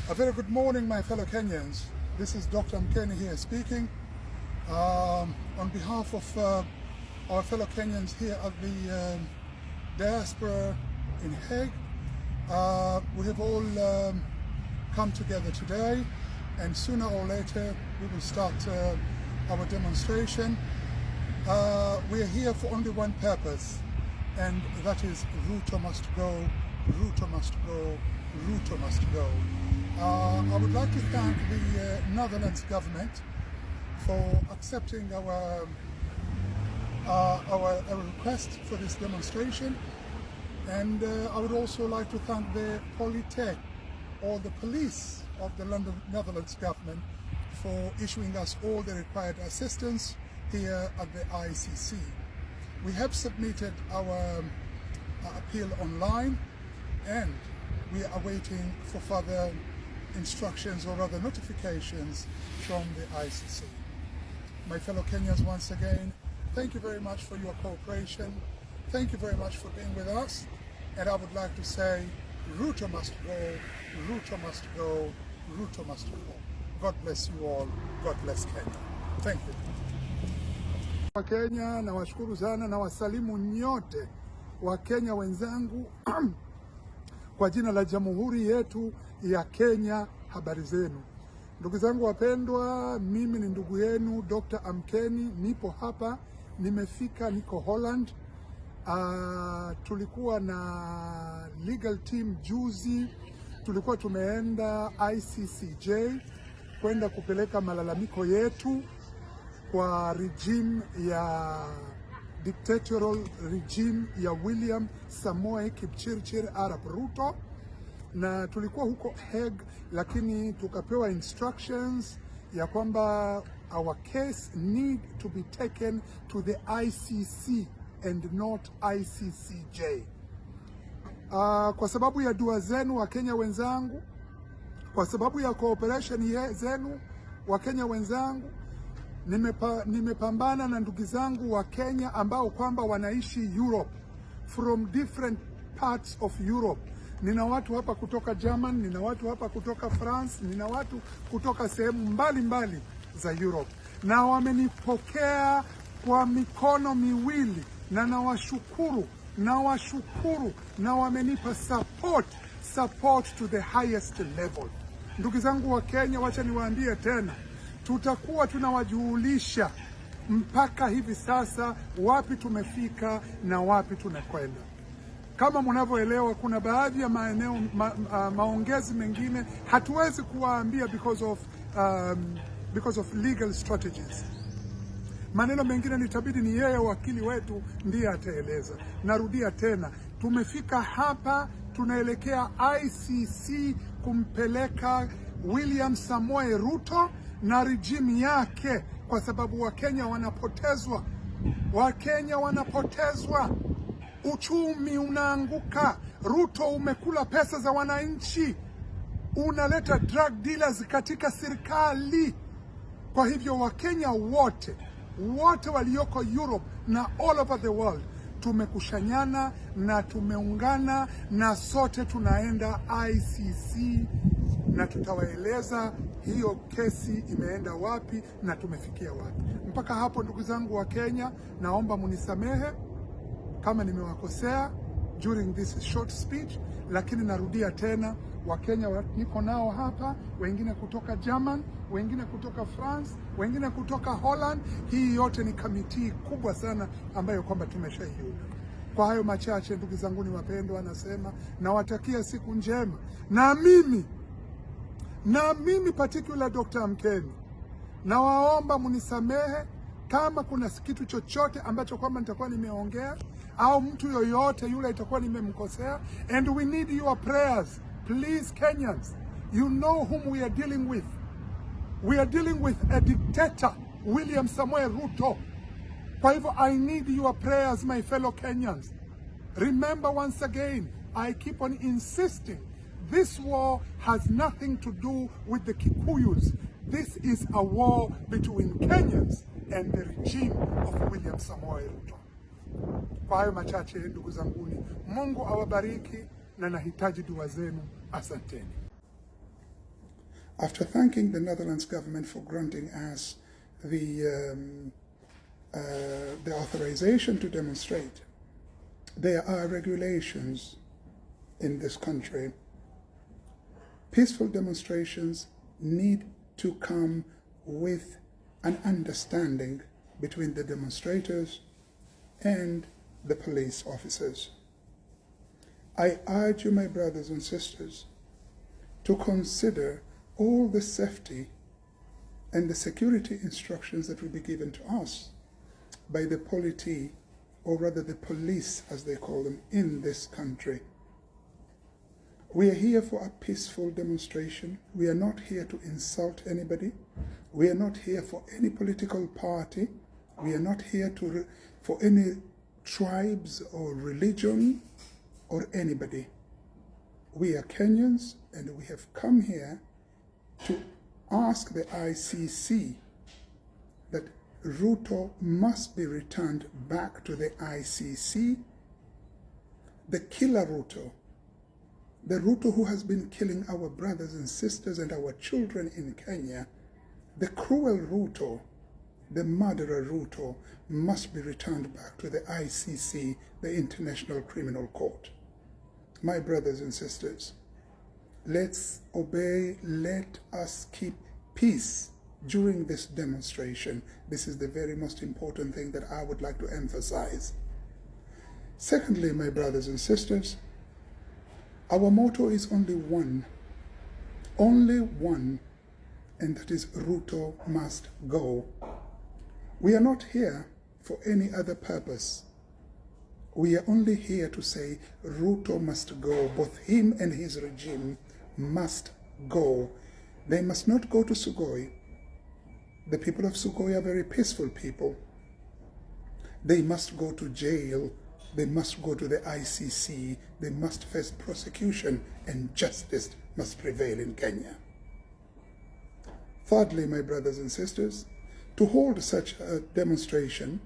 A very good morning, my fellow Kenyans. This is Dr. Mkeni here speaking. On behalf of our fellow Kenyans here at the diaspora in Hague, we have all come together today, and sooner or later we will start our demonstration. We are here for only one purpose, and that is Ruto must go, Ruto must go, Ruto must go. I would like to thank the Netherlands government for accepting our request for this demonstration, and I would also like to thank the Polytech, or the police of the Netherlands government, for issuing us all the required assistance here at the ICC. We have submitted our appeal online, and we are waiting for further instructions or other notifications from the ICC. My fellow Kenyans, once again, thank you very much for your cooperation. Thank you very much for being with us. And I would like to say, Ruto must go, Ruto must go, Ruto must go. God bless you all. God bless Kenya. Thank you. Wa Kenya, na washukuru sana na wasalimu nyote wa Kenya wenzangu kwa jina la Jamhuri yetu ya Kenya. Habari zenu ndugu zangu wapendwa, mimi ni ndugu yenu Dr. Mkeni, nipo hapa, nimefika, niko Holland. Tulikuwa na legal team juzi, tulikuwa tumeenda ICCJ kwenda kupeleka malalamiko yetu kwa regime ya dictatorial regime ya William Samoei Kipchirchir Arap Ruto, na tulikuwa huko Hague, lakini tukapewa instructions ya kwamba our case need to be taken to the ICC and not ICCJ. Kwa sababu ya dua zenu wa Kenya wenzangu, kwa sababu ya cooperation zenu wa Kenya wenzangu, nimepambana na ndugu zangu wa Kenya ambao kwamba wanaishi Europe, from different parts of Europe. Nina watu hapa kutoka German, nina watu hapa kutoka France, nina watu kutoka sehemu mbalimbali za Europe, na wamenipokea kwa mikono miwili, na nawashukuru na wamenipa support to the highest level. Ndugu zangu wa Kenya, wacha niwaambie tena, tutakuwa tunawajulisha mpaka hivi sasa wapi tumefika na wapi tunakwenda. Kama mnavyoelewa, kuna baadhi ya maeneo maongezi mengine hatuwezi kuwaambia because of legal strategies. Maneno mengine nitabidi ni yeye wakili wetu ndiye ataeleza. Narudia tena, tumefika hapa, tunaelekea ICC kumpeleka William Samoei Ruto na regime yake, kwa sababu Wakenya wanapotezwa. Wakenya wanapotezwa, uchumi unaanguka. Ruto umekula pesa za wananchi, unaleta drug dealers katika serikali. Kwa hivyo Wakenya wote walioko Europe na all over the world tumekushanyana na tumeungana, na sote tunaenda ICC, na tutawaeleza hiyo kesi imeenda wapi na tumefikia wapi. Mpaka hapo ndugu zangu wa Kenya, naomba munisamehe kama nimewakosea during this short speech, lakini narudia tena, Wakenya niko nao hapa, wengine kutoka German, wengine kutoka France, wengine kutoka Holland. Hii yote ni kamiti kubwa sana ambayo kwamba tumeshaiunda. Kwa hayo machache ndugu zangu ni wapendwa, nasema nawatakia siku njema, na mimi particular Dr. Mkeni, nawaomba munisamehe kama kuna kitu chochote ambacho kwamba nitakuwa nimeongea au mtu yoyote yule itakuwa nimemkosea, and we need your prayers. Please Kenyans, you know whom we are dealing with. We are dealing with a dictator, William Samoei Ruto. Kwa hivyo I need your prayers, my fellow Kenyans. Remember, once again, I keep on insisting, this war has nothing to do with the Kikuyus. This is a war between Kenyans and the regime of William Samoei Ruto. Kwa hayo machache ndugu zanguni, Mungu awabariki, na nahitaji dua zenu. Asanteni. After thanking the Netherlands government for granting us the authorization to demonstrate, there are regulations in this country. Peaceful demonstrations need to come with an understanding between the demonstrators and the police officers. I urge you, my brothers and sisters, to consider all the safety and the security instructions that will be given to us by the polity, or rather the police as they call them, in this country. We are here for a peaceful demonstration. We are not here to insult anybody. We are not here for any political party. We are not here for any tribes or religion or anybody. We are Kenyans, and we have come here to ask the ICC that Ruto must be returned back to the ICC. The killer Ruto, the Ruto who has been killing our brothers and sisters and our children in Kenya, the cruel Ruto, the murderer Ruto, must be returned back to the ICC, the International Criminal Court. My brothers and sisters, let's obey, let us keep peace during this demonstration. This is the very most important thing that I would like to emphasize. Secondly, my brothers and sisters, our motto is only one, and that is Ruto must go. We are not here for any other purpose. We are only here to say Ruto must go. Both him and his regime must go. They must not go to Sugoi. The people of Sugoi are very peaceful people. They must go to jail. They must go to the ICC. They must face prosecution, and justice must prevail in Kenya. Thirdly, my brothers and sisters, to hold such a demonstration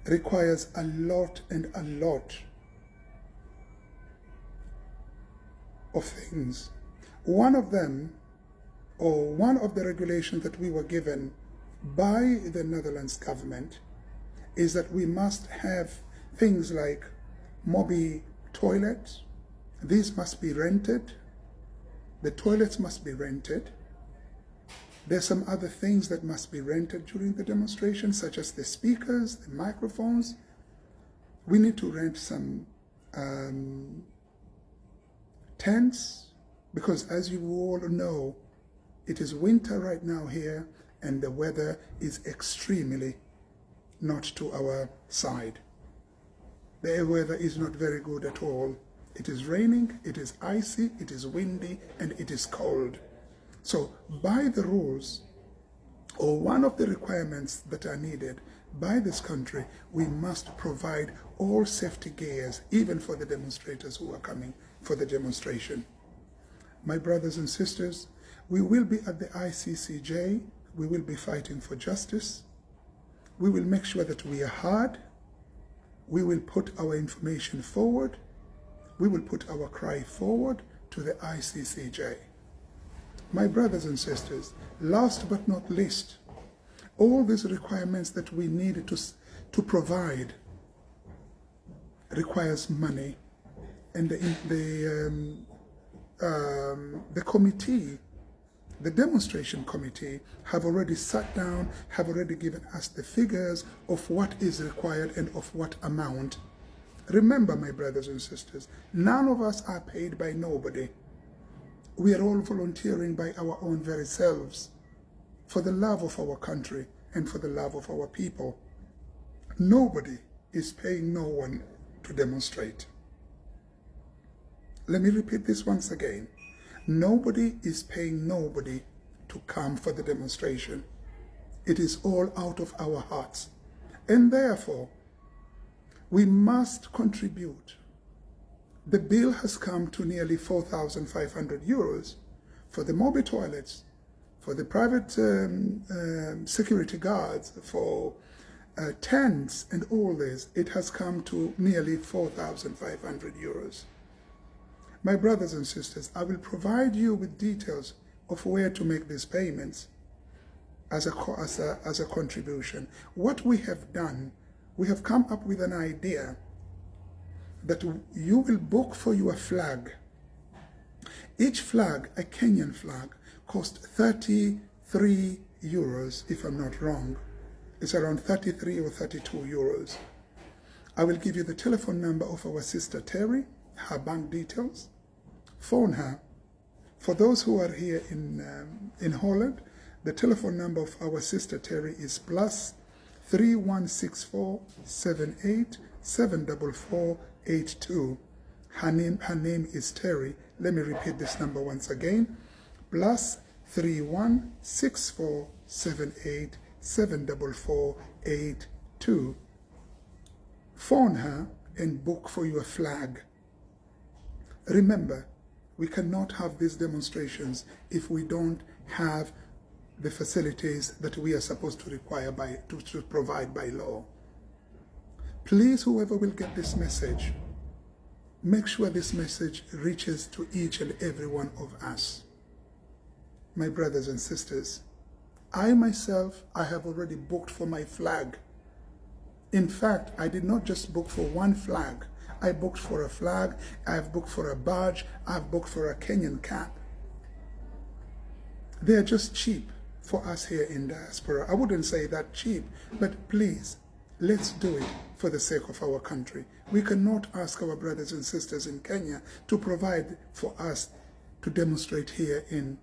requires a lot of things. One of them, or one of the regulations that we were given by the Netherlands government, is that we must have things like mobile toilets. These must be rented. The toilets must be rented. There's some other things that must be rented during the demonstration, such as the speakers, the microphones. We need to rent some tents, because as you all know, it is winter right now here, and the weather is extremely not to our side. The weather is not very good at all. It is raining, it is icy, it is windy, and it is cold. So by the rules, or one of the requirements that are needed by this country, we must provide all safety gears, even for the demonstrators who are coming for the demonstration. My brothers and sisters, we will be at the ICCJ. We will be fighting for justice. We will make sure that we are heard. We will put our information forward. We will put our cry forward to the ICCJ. My brothers and sisters, last but not least, all these requirements that we need to provide requires money. And the committee, the demonstration committee, have already sat down, have already given us the figures of what is required and of what amount. Remember, my brothers and sisters, none of us are paid by nobody. We are all volunteering by our own very selves for the love of our country and for the love of our people. Nobody is paying no one to demonstrate. Let me repeat this once again. Nobody is paying nobody to come for the demonstration. It is all out of our hearts. And therefore, we must contribute. The bill has come to nearly 4,500 euros for the mobile toilets, for the private security guards, for tents and all this. It has come to nearly 4,500 euros. My brothers and sisters, I will provide you with details of where to make these payments as a contribution. What we have done, we have come up with an idea that you will book for your flag. Each flag, a Kenyan flag, costs 33 euros, if I'm not wrong. It's around 33 or 32 euros. I will give you the telephone number of our sister Terry, her bank details. Phone her. For those who are here in Holland, the telephone number of our sister Terry is plus 3164 78 744 82. Her name is Terry. Let me repeat this number once again. Plus 3164 78 744 82. Phone her and book for your flag. Remember, we cannot have these demonstrations if we don't have the facilities that we are supposed to require to provide by law. Please, whoever will get this message, make sure this message reaches to each and every one of us. My brothers and sisters, I myself, I have already booked for my flag. In fact, I did not just book for one flag. I booked for a flag, I've booked for a badge, I've booked for a Kenyan cap. They're just cheap for us here in diaspora. I wouldn't say that cheap, but please, let's do it for the sake of our country. We cannot ask our brothers and sisters in Kenya to provide for us to demonstrate here in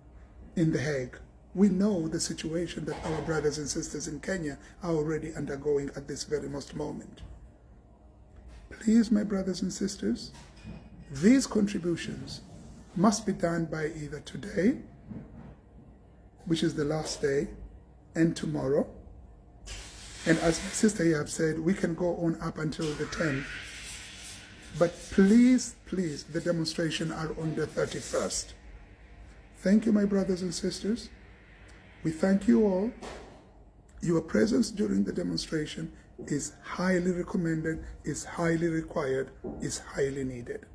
The Hague. We know the situation that our brothers and sisters in Kenya are already undergoing at this very most moment. Please, my brothers and sisters, these contributions must be done by either today, which is the last day, and tomorrow. And as my sister here have said, we can go on up until the 10th. But please, please, the demonstration are on the 31st. Thank you, my brothers and sisters. We thank you all. Your presence during the demonstration is highly recommended, is highly required, is highly needed.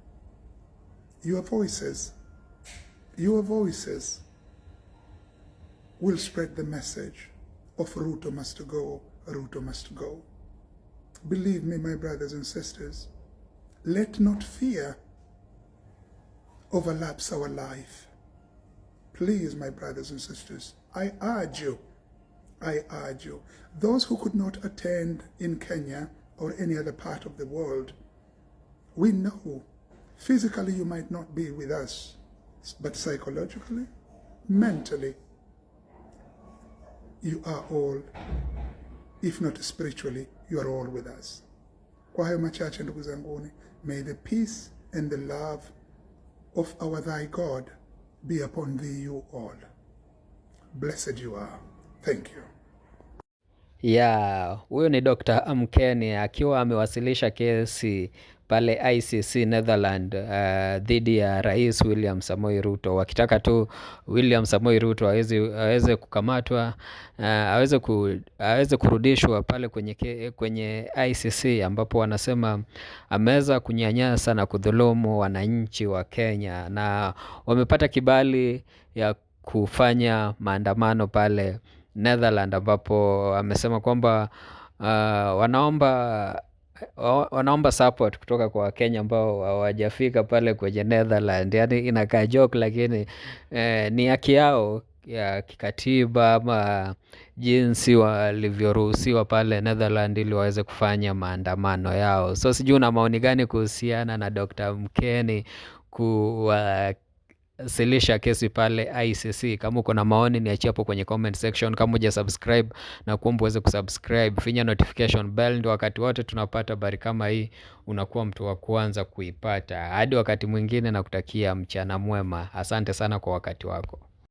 Your voices will spread the message of Ruto must go, Ruto must go. Believe me, my brothers and sisters, let not fear overlaps our life. Please, my brothers and sisters, I urge you, those who could not attend in Kenya or any other part of the world, we know physically you might not be with us, but psychologically, mentally, you are all, if not spiritually, you are all with us. Kwa hayo machache ndugu zanguni, may the peace and the love of our thy God be upon thee you all. Blessed you are. Thank you. Huyo ni Dr. Mkeni akiwa amewasilisha kesi pale ICC Netherland dhidi ya Rais William Samoei Ruto, wakitaka tu William Samoei Ruto aweze kukamatwa, aweze kurudishwa pale kwenye ICC, ambapo wanasema ameweza kunyanyasa na kudhulumu wananchi wa Kenya, na wamepata kibali ya kufanya maandamano pale Netherland, ambapo amesema kwamba wanaomba support kutoka kwa Kenya ambao hawajafika pale kwenye Netherland. Yani inakaa joke, lakini ni haki yao ya kikatiba ama jinsi walivyoruhusiwa pale Netherland ili waweze kufanya maandamano yao. So sijui una maoni gani kuhusiana na Dr. Mkeni kuwasilisha kesi pale ICC? Kama uko na maoni niachie hapo kwenye comment section. Kama hujasubscribe na kuomba uweze kusubscribe, finya notification bell ndio wakati wote tunapata habari kama hii unakuwa mtu wa kwanza kuipata. Hadi wakati mwingine, na kutakia mchana mwema. Asante sana kwa wakati wako.